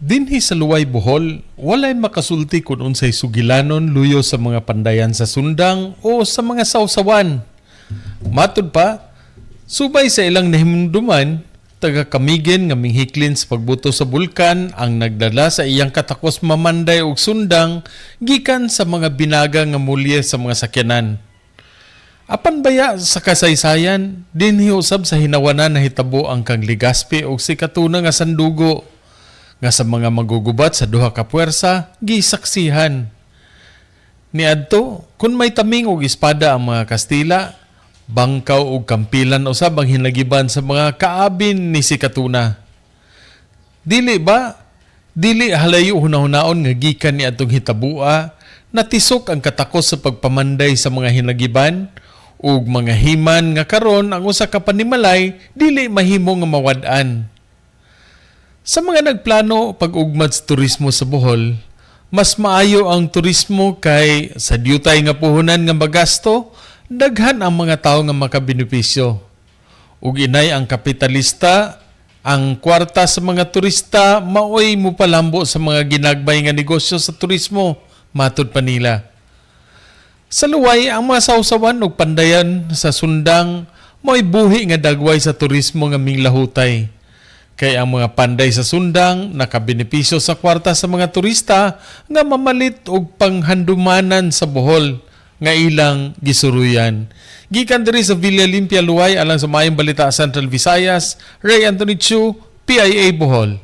Dinhi sa Luway, Bohol, walay makasulti kung unsay sugilanon luyo sa mga pandayan sa sundang o sa mga sausawan. Matud pa, subay sa ilang nahimduman, taga Kamigen nga minghiklin sa pagbuto sa bulkan ang nagdala sa iyang katakos mamanday og sundang gikan sa mga binaga nga mulye sa mga sakyanan. Apan baya sa kasaysayan, dinhi usab sa hinawanan na hitabo ang kang Ligaspi og si Katuna nga sandugo nga sa mga magugubat sa duha ka puwersa gisaksihan. Niadto, kun may taming og espada ang mga Kastila, bangkaw og kampilan usab ang hinagiban sa mga kaabin ni si Katuna. Dili halayo hunahunahon nga gikan ni atong hitabua natisok ang katakos sa pagpamanday sa mga hinagiban ug mga himan nga karon ang usa ka panimalay dili mahimo nga mawad-an. Sa mga nagplano pag-ugmad sa turismo sa Bohol, mas maayo ang turismo kay sa diyutay nga puhunan nga magasto, daghan ang mga tao nga makabenepisyo. Ug inay ang kapitalista, ang kwarta sa mga turista maoy mo palambo sa mga ginagbay nga negosyo sa turismo, matud pa nila. Sa Luway, ang mga sausawan ug pandayan sa sundang mao'y buhi nga dagway sa turismo nga minglahutay. Kay ang mga panday sa sundang nakabenepisyo sa kwarta sa mga turista nga mamalit og panghandumanan sa Bohol nga ilang gisuruyan. Gikan diri sa Villa Limpia, Luway, alang sa Maayong Balita Central Visayas, Ray Anthony Chu, PIA Bohol.